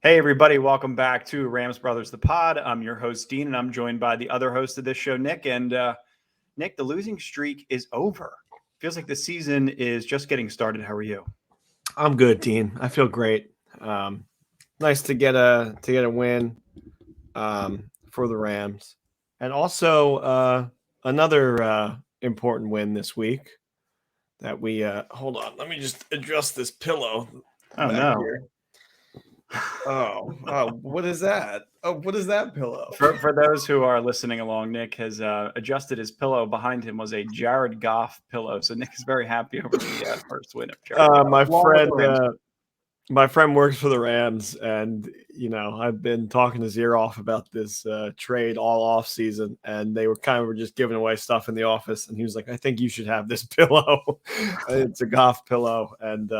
Hey, everybody. Welcome back to Rams Brothers, the pod. I'm your host, Dean, and I'm joined by the other host of this show, Nick. And Nick, the losing streak is over. Feels like the season is just getting started. How are you? I'm good, Dean. I feel great. Nice to get a win for the Rams, and also another important win this week that we hold on. Let me just adjust this pillow Oh, back no. here. What is that? Oh, what is that pillow? For those who are listening along, Nick has adjusted his pillow. Behind him was a Jared Goff pillow. So Nick is very happy over the first win of Jared Goff. My along with the friend, Rams. my friend works for the Rams, and I've been talking his ear off about this trade all off season, and they were just giving away stuff in the office, and he was like, "I think you should have this pillow." It's a Goff pillow, and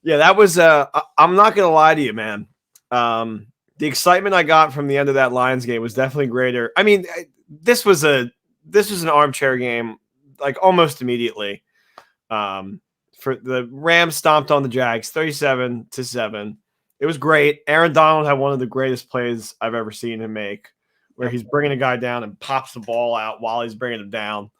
yeah, that was. I'm not gonna lie to you, man. The excitement I got from the end of that Lions game was definitely greater. I mean, this was an armchair game, like almost immediately. For the Rams stomped on the Jags 37-7. It was great. Aaron Donald had one of the greatest plays I've ever seen him make, where he's bringing a guy down and pops the ball out while he's bringing him down.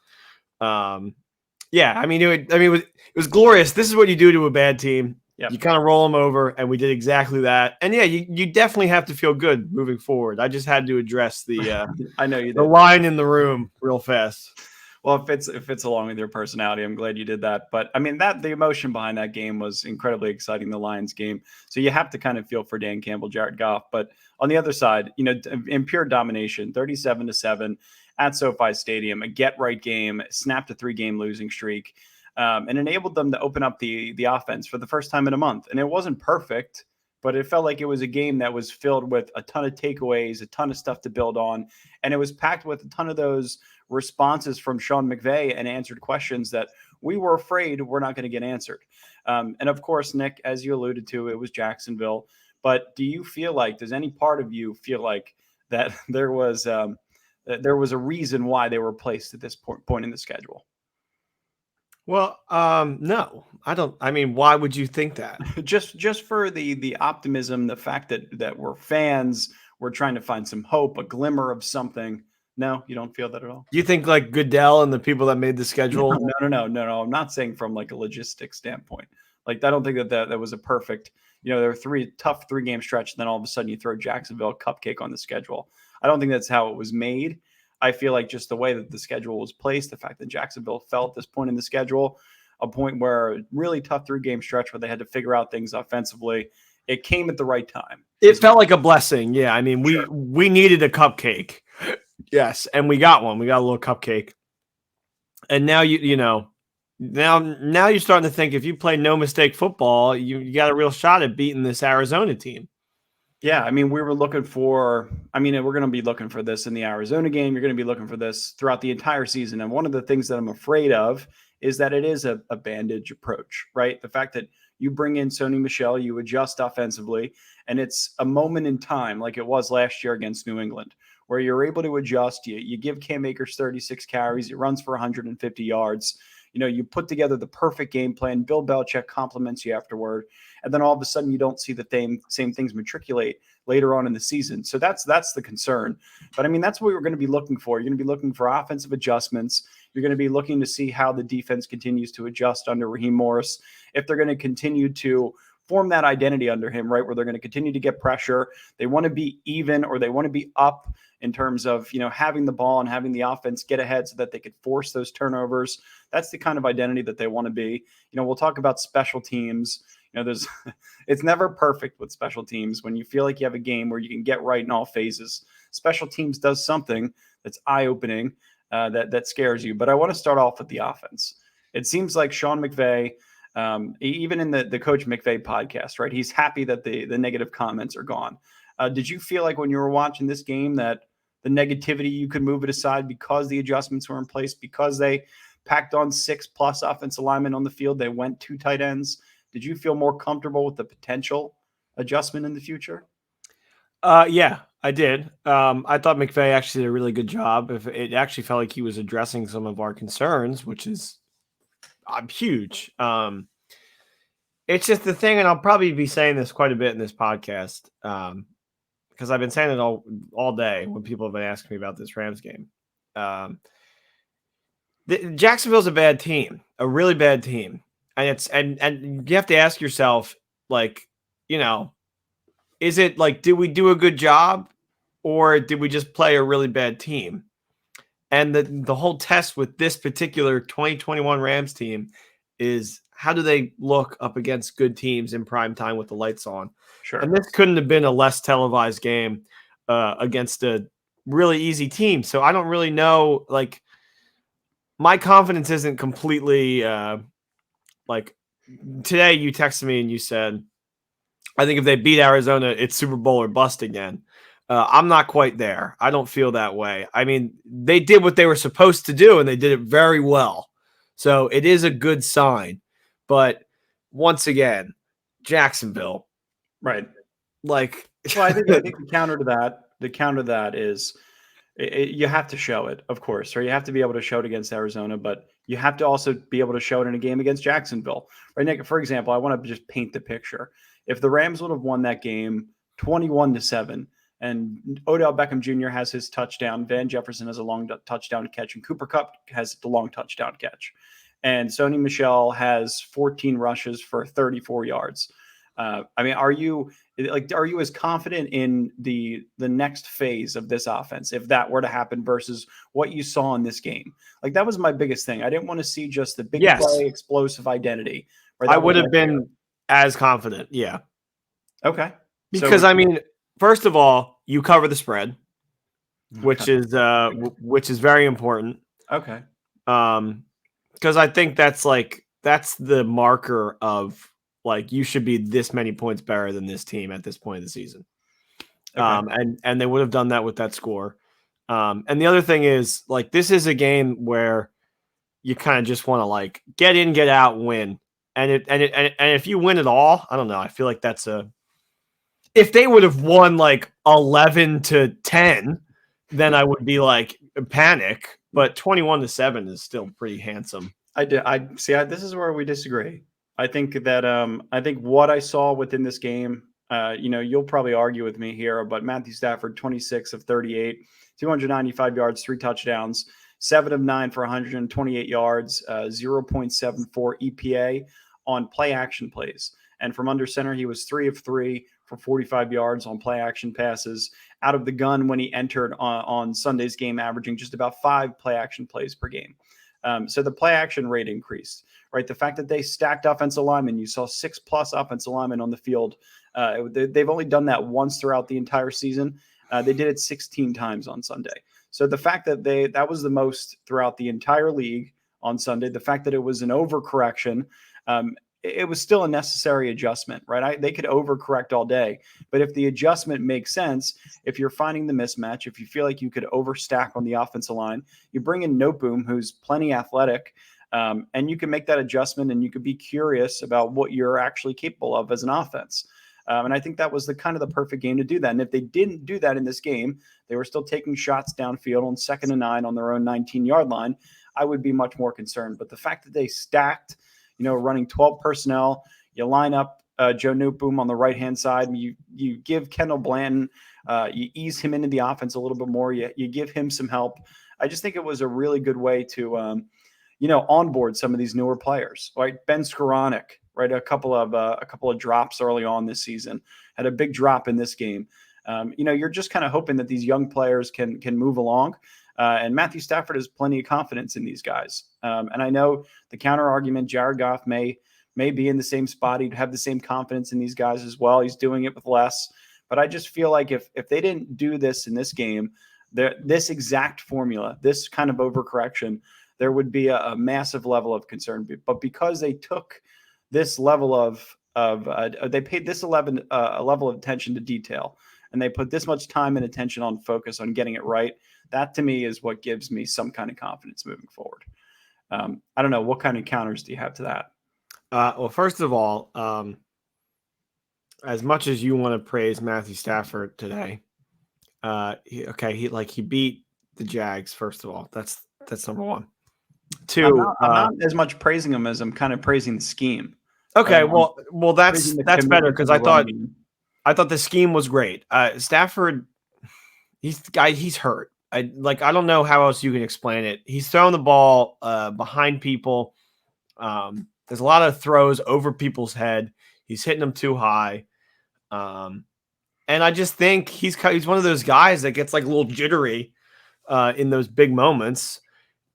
Yeah, I mean, it was glorious. This is what you do to a bad team. Yep. You kind of roll them over, and we did exactly that. And yeah, you definitely have to feel good moving forward. I just had to address the I know you did. The line in the room real fast. Well, if it's along with your personality, I'm glad you did that. But I mean, the emotion behind that game was incredibly exciting, the Lions game. So you have to kind of feel for Dan Campbell, Jared Goff. But on the other side, in pure domination, 37-7 at SoFi Stadium, a get-right game, snapped a 3-game losing streak, and enabled them to open up the offense for the first time in a month. And it wasn't perfect, but it felt like it was a game that was filled with a ton of takeaways, a ton of stuff to build on. And it was packed with a ton of those responses from Sean McVay and answered questions that we were afraid were not going to get answered. And of course, Nick, as you alluded to, it was Jacksonville. But does any part of you feel like that there was a reason why they were placed at this point in the schedule? Well, no, I don't. I mean, why would you think that? just for the optimism, the fact that we're fans, we're trying to find some hope, a glimmer of something. No, you don't feel that at all? You think like Goodell and the people that made the schedule? No. I'm not saying from like a logistics standpoint. Like, I don't think that was a perfect, there were tough 3-game stretch, and then all of a sudden you throw Jacksonville cupcake on the schedule. I don't think that's how it was made. I feel like just the way that the schedule was placed, the fact that Jacksonville fell at this point in the schedule, a point where a really tough 3-game stretch where they had to figure out things offensively, it came at the right time. It felt like a blessing. Yeah, I mean, we needed a cupcake. Yes, and we got one. We got a little cupcake. And now now you're starting to think if you play no mistake football, you got a real shot at beating this Arizona team. Yeah, I mean, we're going to be looking for this in the Arizona game. You're going to be looking for this throughout the entire season. And one of the things that I'm afraid of is that it is a bandage approach, right? The fact that you bring in Sony Michel, you adjust offensively, and it's a moment in time like it was last year against New England, where you're able to adjust. You give Cam Akers 36 carries, he runs for 150 yards. You put together the perfect game plan. Bill Belichick compliments you afterward, and then all of a sudden you don't see the same things matriculate later on in the season. So that's the concern. But I mean, that's what we're going to be looking for. You're going to be looking for offensive adjustments. You're going to be looking to see how the defense continues to adjust under Raheem Morris, if they're going to continue to form that identity under him, right, where they're going to continue to get pressure. They want to be even, or they want to be up in terms of, having the ball and having the offense get ahead so that they could force those turnovers. That's the kind of identity that they want to be. We'll talk about special teams. It's never perfect with special teams. When you feel like you have a game where you can get right in all phases, special teams does something that's eye-opening, that scares you. But I want to start off with the offense. It seems like Sean McVay, even in the Coach McVay podcast, right, he's happy that the negative comments are gone. Did you feel like when you were watching this game that the negativity, you could move it aside because the adjustments were in place, because they packed on 6+ offensive linemen on the field, they went 2 tight ends? Did you feel more comfortable with the potential adjustment in the future? Yeah, I did. I thought McVay actually did a really good job. If it actually felt like he was addressing some of our concerns, which is huge. It's just the thing, and I'll probably be saying this quite a bit in this podcast because I've been saying it all day when people have been asking me about this Rams game. Jacksonville's a bad team, a really bad team, and you have to ask yourself, like, is it like, did we do a good job, or did we just play a really bad team? And the whole test with this particular 2021 Rams team is, how do they look up against good teams in prime time with the lights on? Sure. And this couldn't have been a less televised game against a really easy team. So I don't really know, like, my confidence isn't completely like today you texted me and you said, I think if they beat Arizona, it's Super Bowl or bust again. I'm not quite there. I don't feel that way. I mean, they did what they were supposed to do, and they did it very well. So it is a good sign. But once again, Jacksonville. Right. Like, well, I think the counter to that is you have to show it, of course, or you have to be able to show it against Arizona, but you have to also be able to show it in a game against Jacksonville. Right, Nick, for example, I want to just paint the picture. If the Rams would have won that game 21-7, and Odell Beckham Jr. has his touchdown, Van Jefferson has a long touchdown catch, and Cooper Kupp has the long touchdown catch, and Sony Michel has 14 rushes for 34 yards. I mean, are you as confident in the next phase of this offense if that were to happen versus what you saw in this game? Like, that was my biggest thing. I didn't want to see just the big play, explosive identity. I would have been as confident. Yeah. Okay. Because I mean, first of all, you cover the spread, which is very important. Okay. Because I think that's the marker of, like, you should be this many points better than this team at this point of the season. Okay. And they would have done that with that score. And the other thing is, like, this is a game where you kind of just want to, like, get in, get out, win. And if you win it all, I don't know. I feel like if they would have won like 11-10, then I would be like panic. But 21-7 is still pretty handsome. This is where we disagree. I think that I think what I saw within this game, you'll probably argue with me here, but Matthew Stafford, 26 of 38, 295 yards, 3 touchdowns, 7 of 9 for 128 yards, 0.74 EPA on play action plays. And from under center, he was 3 of 3 for 45 yards on play action passes. Out of the gun when he entered on Sunday's game, averaging just about 5 play action plays per game. So the play action rate increased, right? The fact that they stacked offensive linemen, you saw 6+ offensive linemen on the field. They've only done that once throughout the entire season. They did it 16 times on Sunday. So the fact that that was the most throughout the entire league on Sunday, the fact that it was an overcorrection, it was still a necessary adjustment, right? They could overcorrect all day, but if the adjustment makes sense, if you're finding the mismatch, if you feel like you could overstack on the offensive line, you bring in Noteboom, who's plenty athletic, and you can make that adjustment, and you could be curious about what you're actually capable of as an offense. And I think that was the perfect game to do that. And if they didn't do that in this game, they were still taking shots downfield on 2nd and 9 on their own 19-yard line, I would be much more concerned. But the fact that they stacked, running 12 personnel, you line up Joe Noteboom on the right-hand side, and you give Kendall Blanton, you ease him into the offense a little bit more, you give him some help. I just think it was a really good way to, onboard some of these newer players, right? Ben Skoranek, right? A couple of drops early on this season, had a big drop in this game. You're just kind of hoping that these young players can move along. And Matthew Stafford has plenty of confidence in these guys. And I know the counter argument, Jared Goff may be in the same spot. He'd have the same confidence in these guys as well. He's doing it with less. But I just feel like if they didn't do this in this game, this exact formula, this kind of overcorrection, there would be a massive level of concern. But because they took this level they paid this a level of attention to detail, and they put this much time and attention on focus on getting it right, that to me is what gives me some kind of confidence moving forward. I don't know. What kind of counters do you have to that? Well, first of all, as much as you want to praise Matthew Stafford today, he beat the Jags. First of all, that's number one. 2, I'm not as much praising him as I'm kind of praising the scheme. Okay, well, that's better because I thought the scheme was great. Stafford, he's hurt. I don't know how else you can explain it. He's throwing the ball behind people. There's a lot of throws over people's head. He's hitting them too high. And I just think he's one of those guys that gets like a little jittery in those big moments.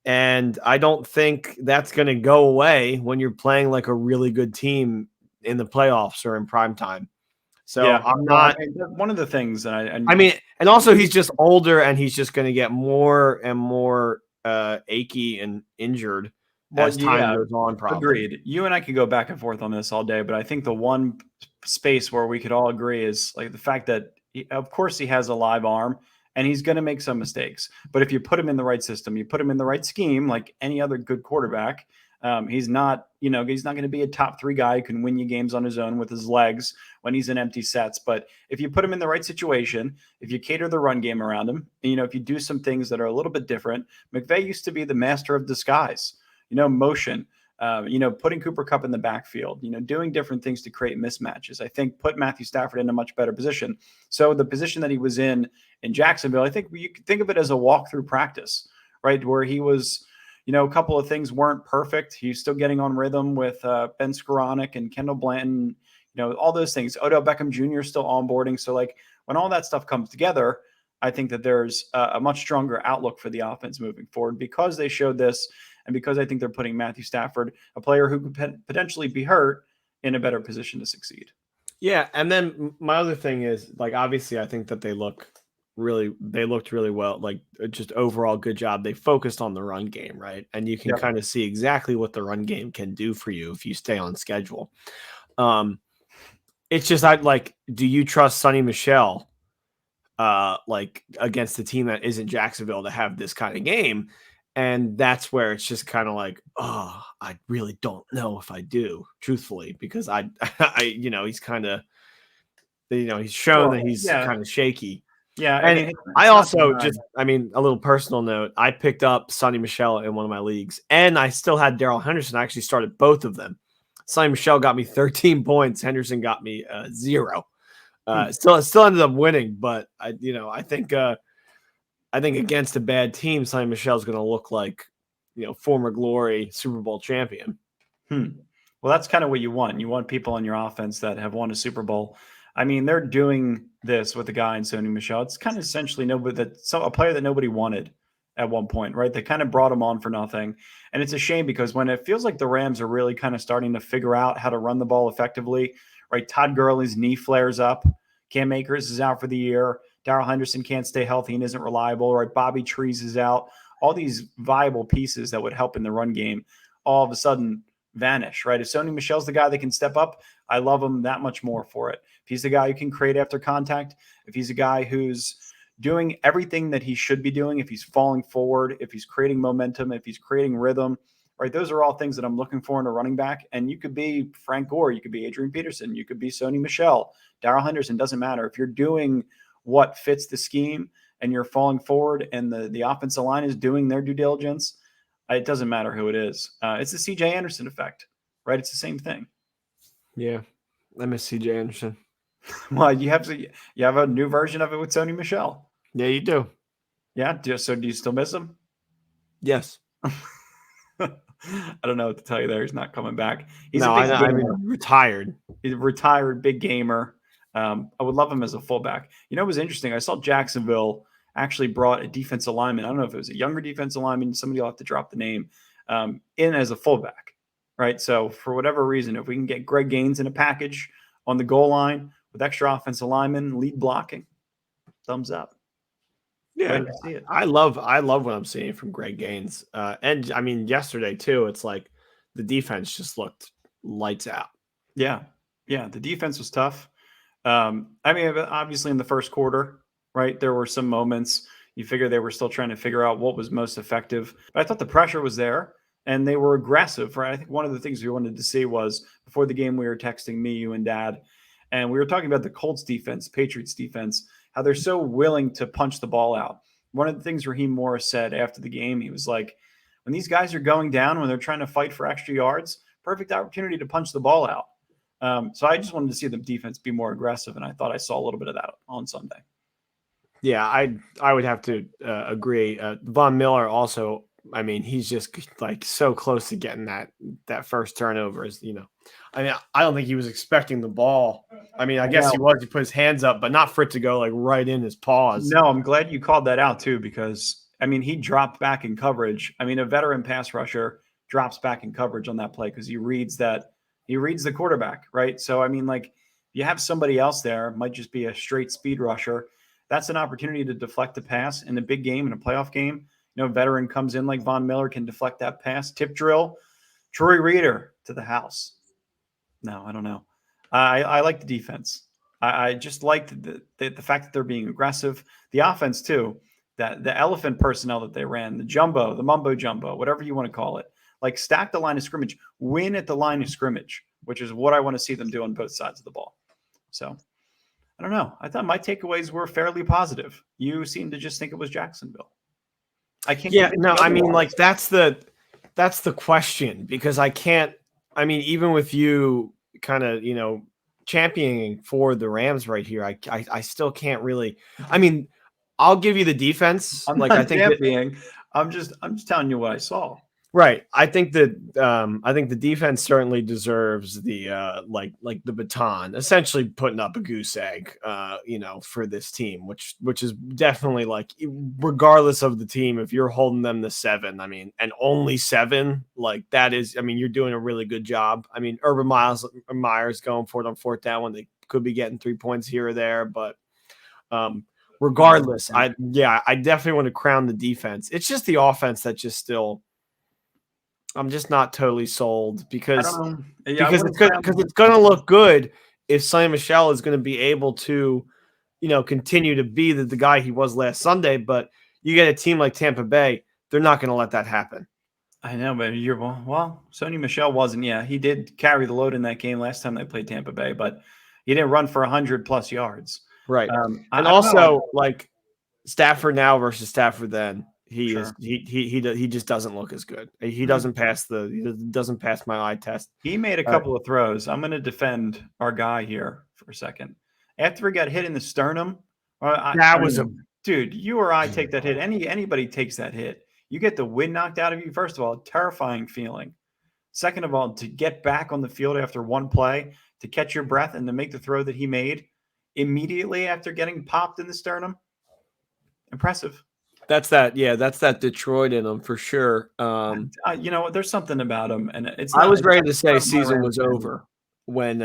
And I don't think that's going to go away when you're playing like a really good team in the playoffs or in prime time. So yeah, I'm not one of the things. And I mean, and also he's just older and he's just going to get more and more achy and injured as time goes on. Probably. Agreed. You and I could go back and forth on this all day, but I think the one space where we could all agree is like the fact that, of course, he has a live arm. And he's going to make some mistakes. But if you put him in the right system, you put him in the right scheme, like any other good quarterback, he's not going to be a top 3 guy who can win you games on his own with his legs when he's in empty sets. But if you put him in the right situation, if you cater the run game around him, if you do some things that are a little bit different, McVay used to be the master of disguise, motion, putting Cooper Kupp in the backfield, doing different things to create mismatches. I think put Matthew Stafford in a much better position. So the position that he was in Jacksonville, I think you could think of it as a walkthrough practice, right? Where he was, a couple of things weren't perfect. He's still getting on rhythm with Ben Skoranek and Kendall Blanton, all those things. Odell Beckham Jr. is still onboarding. So like when all that stuff comes together, I think that there's a much stronger outlook for the offense moving forward because they showed this. And because I think they're putting Matthew Stafford, a player who could potentially be hurt, in a better position to succeed. Yeah, and then my other thing is, like, obviously I think that they looked really well, like just overall good job. They focused on the run game, right? And you can kind of see exactly what the run game can do for you if you stay on schedule. It's just do you trust Sony Michel like against a team that isn't Jacksonville to have this kind of game? And that's where it's just kind of like, oh, I really don't know if I do, truthfully, because he's kind of, he's shown that he's kind of shaky. Yeah. And I also a little personal note, I picked up Sony Michel in one of my leagues and I still had Darrell Henderson. I actually started both of them. Sony Michel got me 13 points. Henderson got me 0. Still ended up winning, but I think against a bad team, Sony Michel is going to look like, former glory Super Bowl champion. Well, that's kind of what you want. You want people on your offense that have won a Super Bowl. I mean, they're doing this with a guy in Sony Michel. It's kind of essentially a player that nobody wanted at one point, right? They kind of brought him on for nothing. And it's a shame because when it feels like the Rams are really kind of starting to figure out how to run the ball effectively, right? Todd Gurley's knee flares up. Cam Akers is out for the year. Darrell Henderson can't stay healthy and isn't reliable, right? Bobby Trees is out. All these viable pieces that would help in the run game all of a sudden vanish, right? If Sony Michel's the guy that can step up, I love him that much more for it. If he's the guy who can create after contact, if he's a guy who's doing everything that he should be doing, if he's falling forward, if he's creating momentum, if he's creating rhythm, right? Those are all things that I'm looking for in a running back. And you could be Frank Gore, you could be Adrian Peterson, you could be Sony Michel, Darrell Henderson, doesn't matter. If you're doing what fits the scheme and you're falling forward and the offensive line is doing their due diligence, it doesn't matter who it is. It's the CJ Anderson effect, right? It's the same thing. Yeah. I miss CJ Anderson. Well, you have a new version of it with Sony Michel. Yeah, you do. Yeah. So do you still miss him? Yes. I don't know what to tell you there. He's not coming back. Retired. He's a retired big gamer. I would love him as a fullback. It was interesting. I saw Jacksonville actually brought a defensive lineman. I don't know if it was a younger defensive lineman. Somebody will have to drop the name in as a fullback, right? So for whatever reason, if we can get Greg Gaines in a package on the goal line with extra offensive linemen, lead blocking, thumbs up. Yeah, I love what I'm seeing from Greg Gaines. And I mean, yesterday too, it's like the defense just looked lights out. Yeah. The defense was tough. Obviously in the first quarter, right, there were some moments you figure they were still trying to figure out what was most effective. But I thought the pressure was there and they were aggressive, right? I think one of the things we wanted to see was before the game, we were texting me, you and Dad, and we were talking about the Colts defense, Patriots defense, how they're so willing to punch the ball out. One of the things Raheem Morris said after the game, he was like, when these guys are going down, when they're trying to fight for extra yards, perfect opportunity to punch the ball out. So I just wanted to see the defense be more aggressive, and I thought I saw a little bit of that on Sunday. Yeah, I would have to agree. Von Miller also, I mean, he's just like so close to getting that first turnover. Is I mean, I don't think he was expecting the ball. I mean, I guess he was. He put his hands up, but not for it to go like right in his paws. No, I'm glad you called that out too, because I mean, he dropped back in coverage. I mean, a veteran pass rusher drops back in coverage on that play because he reads the quarterback, right? So I mean, like, you have somebody else there, might just be a straight speed rusher. That's an opportunity to deflect a pass in a big game, in a playoff game. Veteran comes in like Von Miller, can deflect that pass. Tip drill, Troy Reader to the house. No, I don't know. I like the defense. I just like the fact that they're being aggressive. The offense too. That the elephant personnel that they ran, the mumbo jumbo, whatever you want to call it. Like, stack the line of scrimmage, win at the line of scrimmage, which is what I want to see them do on both sides of the ball. So I don't know. I thought my takeaways were fairly positive. You seem to just think it was Jacksonville. I can't. Yeah, no, I mean, like, that's the question, because I can't. I mean, even with you kind of championing for the Rams right here, I still can't really. I mean, I'll give you the defense. I'm like, not I think championing. I'm just telling you what I saw. Right. I think that the defense certainly deserves the like the baton, essentially putting up a goose egg, for this team, which is definitely, like, regardless of the team, if you're holding them to 7, I mean, and only 7, like, that is, I mean, you're doing a really good job. I mean, Urban Meyer's going for it on 4th down when they could be getting 3 points here or there, but regardless, I definitely want to crown the defense. It's just the offense that just still. I'm just not totally sold because it's going to look good if Sony Michel is going to be able to, continue to be the guy he was last Sunday. But you get a team like Tampa Bay, they're not going to let that happen. I know, but Sony Michel wasn't. Yeah, he did carry the load in that game last time they played Tampa Bay, but he didn't run for 100+ yards. Right. And also, like, Stafford now versus Stafford then. He just doesn't look as good. He doesn't pass my eye test. He made a couple of throws. I'm going to defend our guy here for a second. After he got hit in the sternum, dude. You or I take that hit. Anybody takes that hit. You get the wind knocked out of you. First of all, terrifying feeling. Second of all, to get back on the field after one play, to catch your breath, and to make the throw that he made immediately after getting popped in the sternum. Impressive. That's that Detroit in him for sure. There's something about him, and I was ready to say season was over when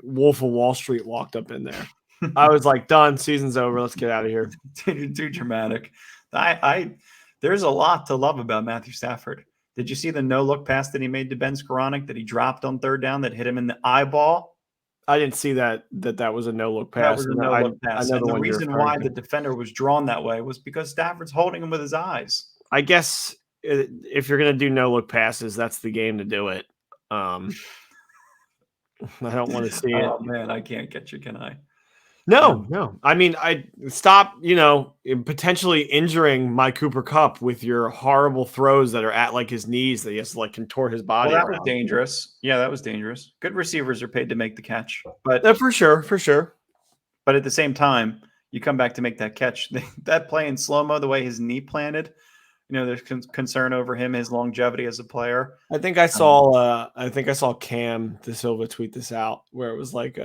Wolf of Wall Street walked up in there. I was like, done, season's over. Let's get out of here. Too dramatic. There's a lot to love about Matthew Stafford. Did you see the no-look pass that he made to Ben Skoranek that he dropped on 3rd down that hit him in the eyeball? I didn't see that was a no-look pass. That was a no-look pass. And the reason why the defender was drawn that way was because Stafford's holding him with his eyes. I guess if you're going to do no-look passes, that's the game to do it. I don't want to see it. Oh, man, I can't get you, can I? No. I mean, I stop, potentially injuring my Cooper Kupp with your horrible throws that are at, like, his knees that he has to, like, contort his body. Well, that was dangerous. Yeah, that was dangerous. Good receivers are paid to make the catch. But for sure. But at the same time, you come back to make that catch. That play in slow-mo, the way his knee planted, there's concern over him, his longevity as a player. I think I saw Cam De Silva tweet this out, where it was like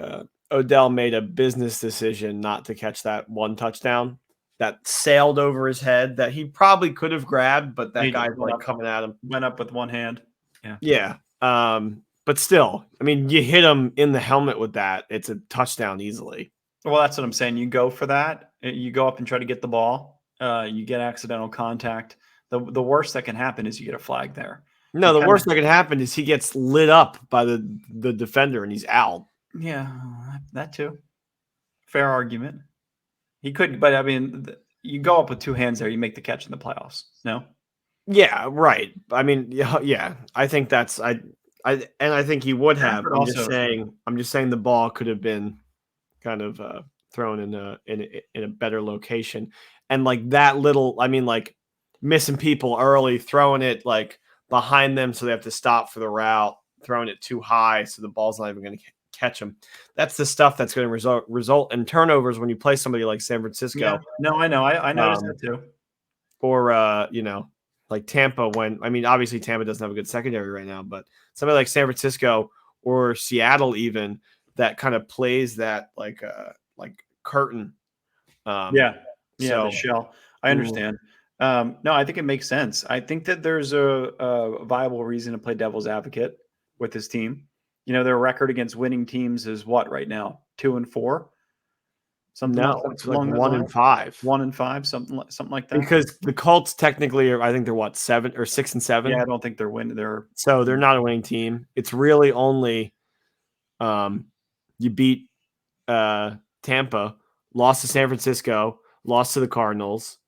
Odell made a business decision not to catch that one touchdown that sailed over his head that he probably could have grabbed, but that guy like coming at him. Went up with one hand. Yeah. But still, I mean, you hit him in the helmet with that. It's a touchdown easily. Well, that's what I'm saying. You go for that. You go up and try to get the ball. You get accidental contact. The worst that can happen is you get a flag there. No, the worst that can happen is he gets lit up by the defender and he's out. Yeah, that too. Fair argument. He could, but I mean, you go up with 2 hands there, you make the catch in the playoffs. No? Yeah, right. I mean, yeah. I think that's I think he would have. I'm just saying the ball could have been kind of thrown in a better location, and like that little. I mean, like missing people early, throwing it like behind them, so they have to stop for the route. throwing it too high, so the ball's not even going to catch them. That's the stuff that's going to result in turnovers when you play somebody like San Francisco. Yeah. No, I know. I noticed that too. Or like Tampa. Obviously Tampa doesn't have a good secondary right now, but somebody like San Francisco or Seattle even that kind of plays that like curtain. The shell. I understand. No, I think it makes sense. I think that there's a viable reason to play devil's advocate with this team. Their record against winning teams is what right now? 2-4? It's like 1-5. 1-5, something like that. Because the Colts technically are, I think they're what, 7 or 6-7. Yeah, I don't think they're winning. So they're not a winning team. It's really only you beat Tampa, lost to San Francisco, lost to the Cardinals,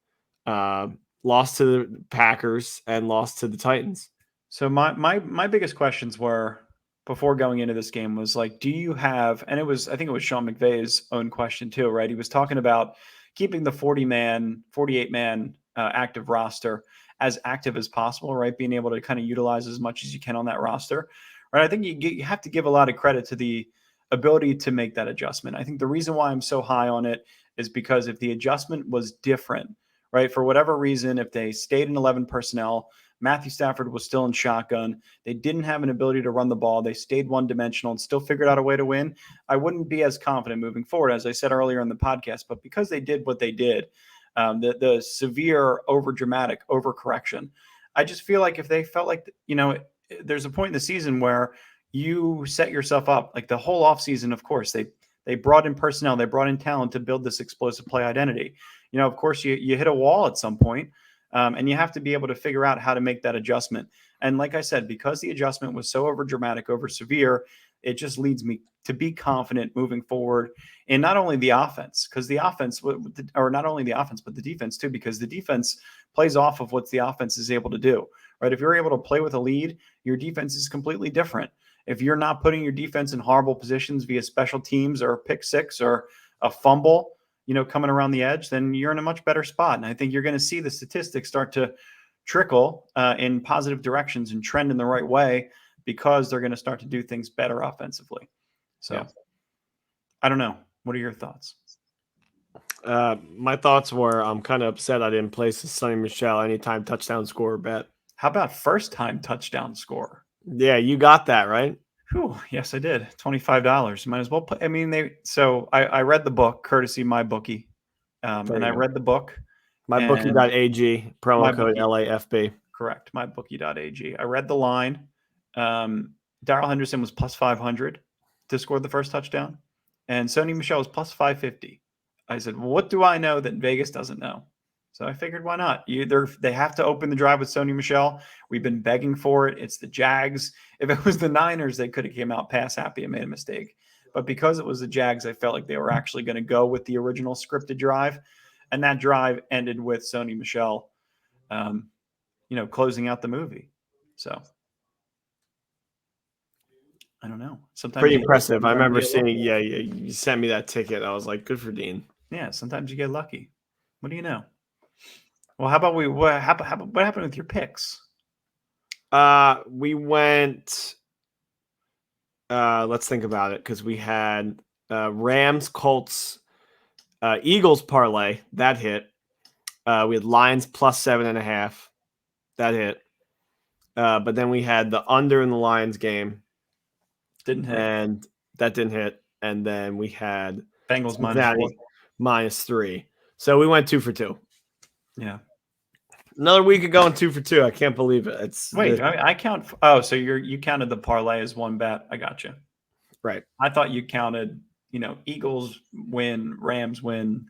lost to the Packers, and lost to the Titans. So my biggest questions were before going into this game was like, do you have, and I think it was Sean McVay's own question too, right? He was talking about keeping the 48-man active roster as active as possible, right? Being able to kind of utilize as much as you can on that roster, right? I think you have to give a lot of credit to the ability to make that adjustment. I think the reason why I'm so high on it is because if the adjustment was different, right, for whatever reason, if they stayed in 11 personnel, Matthew Stafford was still in shotgun, they didn't have an ability to run the ball, they stayed one-dimensional and still figured out a way to win, I wouldn't be as confident moving forward, as I said earlier in the podcast. But because they did what they did, the severe, over-dramatic overcorrection, I just feel like if they felt like, there's a point in the season where you set yourself up, like the whole offseason, of course, they brought in personnel, they brought in talent to build this explosive play identity. Of course, you hit a wall at some point. And you have to be able to figure out how to make that adjustment. And like I said, because the adjustment was so over dramatic, over severe, it just leads me to be confident moving forward in not only the offense, because the offense, or not only the offense, but the defense too, because the defense plays off of what the offense is able to do, right? If you're able to play with a lead, your defense is completely different. If you're not putting your defense in horrible positions via special teams or a pick six or a fumble, coming around the edge, then you're in a much better spot. And I think you're going to see the statistics start to trickle in positive directions and trend in the right way because they're going to start to do things better offensively. So yeah. I don't know. What are your thoughts? My thoughts were I'm kind of upset I didn't place the Sony Michel anytime touchdown scorer bet. How about first time touchdown score? Yeah, you got that, right? Whew, yes, I did. $25. Might as well put. I read the book, courtesy MyBookie, and I read the book. MyBookie.ag, promo code LAFB. Correct. MyBookie.ag. I read the line. Darrell Henderson was plus 500 to score the first touchdown, and Sony Michel was plus 550. I said, well, what do I know that Vegas doesn't know? So I figured, why not? They have to open the drive with Sony Michel. We've been begging for it. It's the Jags. If it was the Niners, they could have came out pass happy and made a mistake. But because it was the Jags, I felt like they were actually going to go with the original scripted drive. And that drive ended with Sony Michel, closing out the movie. So I don't know. Sometimes pretty impressive. I remember seeing, you sent me that ticket. I was like, good for Dean. Yeah, sometimes you get lucky. What do you know? Well, how about what happened with your picks? We went, let's think about it, because we had Rams, Colts, Eagles parlay. That hit. We had Lions plus 7.5. That hit. But then we had the under in the Lions game. Didn't hit. And that didn't hit. And then we had Bengals minus 3. So we went 2 for 2. Yeah. Another week of going 2 for 2. I can't believe it. I count. Oh, so you counted the parlay as one bet. I got you. Right. I thought you counted, Eagles win, Rams win.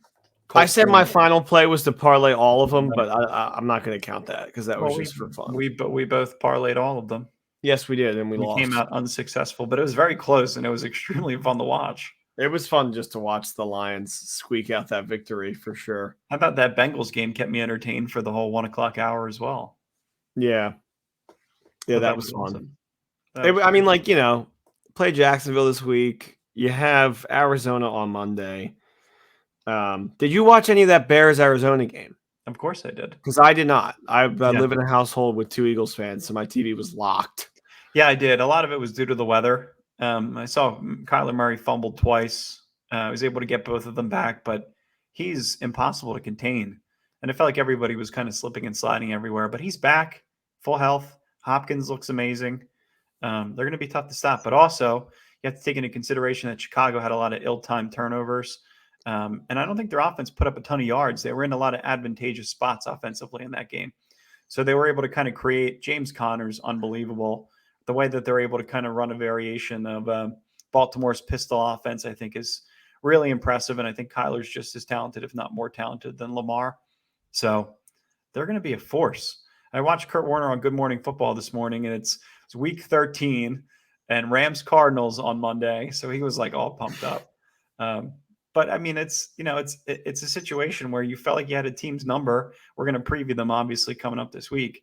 I said my final play was to parlay all of them, but I'm not going to count that because that was just for fun. We both parlayed all of them. Yes, we did, and we lost. Came out unsuccessful, but it was very close, and it was extremely fun to watch. It was fun just to watch the Lions squeak out that victory for sure. How about that Bengals game kept me entertained for the whole 1:00 hour as well? Yeah, that was fun. Awesome. Play Jacksonville this week. You have Arizona on Monday. Did you watch any of that Bears-Arizona game? Of course I did. Because I did not. I live in a household with 2 Eagles fans, so my TV was locked. Yeah, I did. A lot of it was due to the weather. I saw Kyler Murray fumbled twice. I was able to get both of them back, but he's impossible to contain. And it felt like everybody was kind of slipping and sliding everywhere. But he's back, full health. Hopkins looks amazing. They're going to be tough to stop. But also, you have to take into consideration that Chicago had a lot of ill-timed turnovers. And I don't think their offense put up a ton of yards. They were in a lot of advantageous spots offensively in that game. So they were able to kind of create James Conner's unbelievable. The way that they're able to kind of run a variation of Baltimore's pistol offense, I think, is really impressive. And I think Kyler's just as talented, if not more talented, than Lamar. So they're going to be a force. I watched Kurt Warner on Good Morning Football this morning, and it's week 13 and Rams Cardinals on Monday. So he was like all pumped up. But I mean, it's a situation where you felt like you had a team's number. We're going to preview them obviously coming up this week,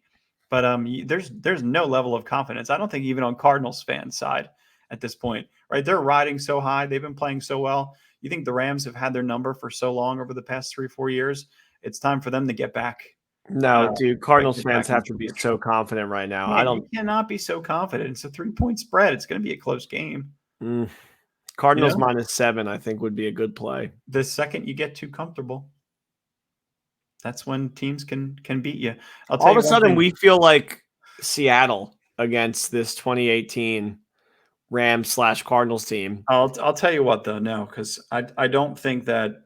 but there's no level of confidence. I don't think even on Cardinals fans' side at this point, right? They're riding so high. They've been playing so well. You think the Rams have had their number for so long over the past 3-4 years? It's time for them to get back. No, dude, Cardinals fans have to be so confident right now. Man, you cannot be so confident. It's a 3-point spread. It's going to be a close game. Cardinals -7, I think, would be a good play. The second you get too comfortable, that's when teams can beat you. All of a sudden, we feel like Seattle against this 2018 Rams/Cardinals team. I'll tell you what, though, no, because I don't think that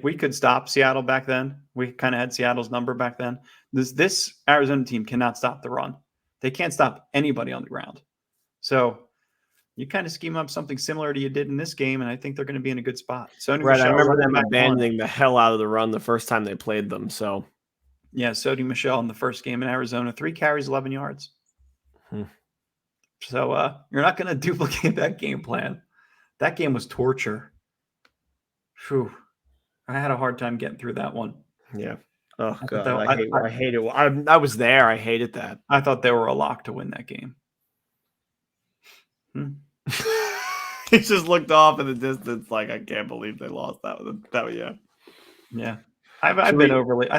we could stop Seattle back then. We kind of had Seattle's number back then. This Arizona team cannot stop the run. They can't stop anybody on the ground. So you kind of scheme up something similar to you did in this game, and I think they're going to be in a good spot. Sony Michel, I remember them abandoning the hell out of the run the first time they played them. So, yeah, Sony Michel in the first game in Arizona, 3 carries, 11 yards. So you're not going to duplicate that game plan. That game was torture. Phew. I had a hard time getting through that one. Yeah. Oh, God. I hate it. I was there. I hated that. I thought they were a lock to win that game. He just looked off in the distance like, I can't believe they lost that one. Yeah. I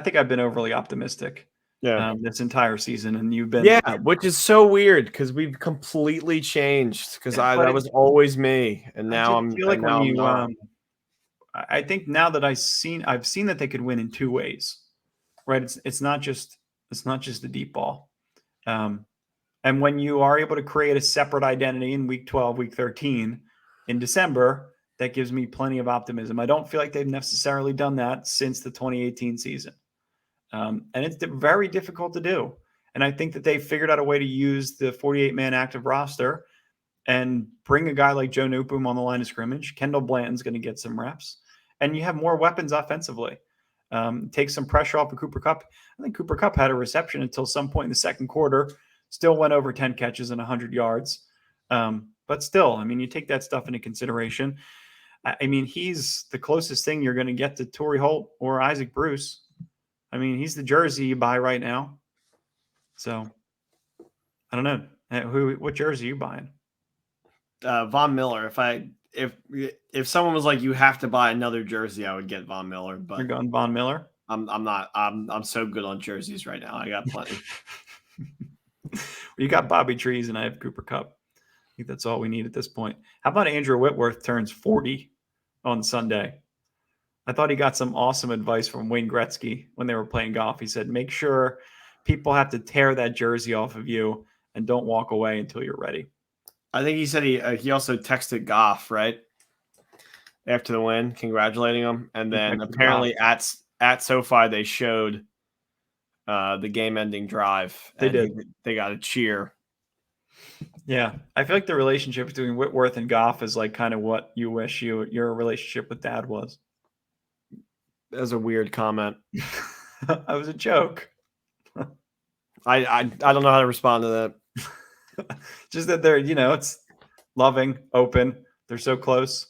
think I've been overly optimistic. Yeah. This entire season, and you've been. Yeah, which is so weird because we've completely changed. Because that was always me, and now I'm. Feel like I think now that I've seen that they could win in 2 ways, right? It's not just the deep ball, and when you are able to create a separate identity in week 12, week 13, in December, that gives me plenty of optimism. I don't feel like they've necessarily done that since the 2018 season. And it's very difficult to do. And I think that they figured out a way to use the 48-man active roster and bring a guy like Joe Newcomb on the line of scrimmage. Kendall Blanton's going to get some reps. And you have more weapons offensively. Take some pressure off of Cooper Kupp. I think Cooper Kupp had a reception until some point in the second quarter. Still went over 10 catches and 100 yards. But still, I mean, you take that stuff into consideration. I mean, he's the closest thing you're going to get to Torrey Holt or Isaac Bruce. I mean, he's the jersey you buy right now. So, I don't know. What jersey are you buying? Von Miller. If someone was like, you have to buy another jersey, I would get Von Miller. But you're going Von Miller? I'm not. I'm so good on jerseys right now. I got plenty. You got Bobby Trees, and I have Cooper Kupp. I think that's all we need at this point. How about Andrew Whitworth turns 40 on Sunday? I thought he got some awesome advice from Wayne Gretzky when they were playing golf. He said, make sure people have to tear that jersey off of you and don't walk away until you're ready. I think he said he also texted Goff, right? After the win, congratulating him. And then apparently at SoFi, they showed the game-ending drive. They did. They got a cheer. Yeah. I feel like the relationship between Whitworth and Goff is like kind of what you wish your relationship with Dad was. That was a weird comment. That was a joke. I don't know how to respond to that. Just that they're, it's loving, open. They're so close.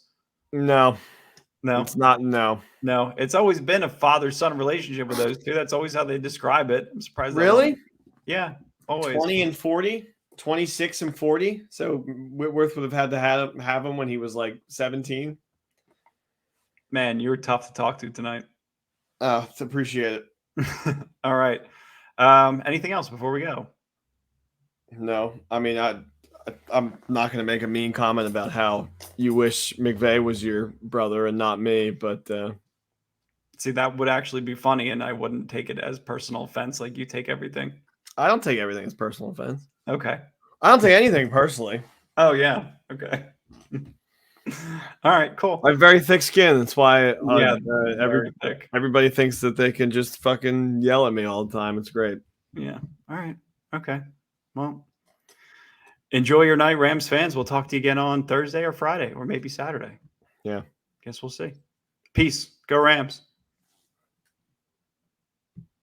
No, it's not. No, it's always been a father-son relationship with those two. That's always how they describe it. I'm surprised. Really? Yeah, always. 20 and 40, 26 and 40. So Whitworth would have had to have him when he was like 17. Man, you were tough to talk to tonight. Appreciate it. All right. Anything else before we go? No, I mean, I'm not going to make a mean comment about how you wish McVay was your brother and not me, but See, that would actually be funny, and I wouldn't take it as personal offense like you take everything. I don't take everything as personal offense. Okay. I don't take anything personally. Oh, yeah. Okay. All right, cool. I have very thick skin. That's why very thick. everybody thinks that they can just fucking yell at me all the time. It's great. Yeah. All right. Okay. Well, enjoy your night, Rams fans. We'll talk to you again on Thursday or Friday or maybe Saturday. Yeah. Guess we'll see. Peace. Go Rams.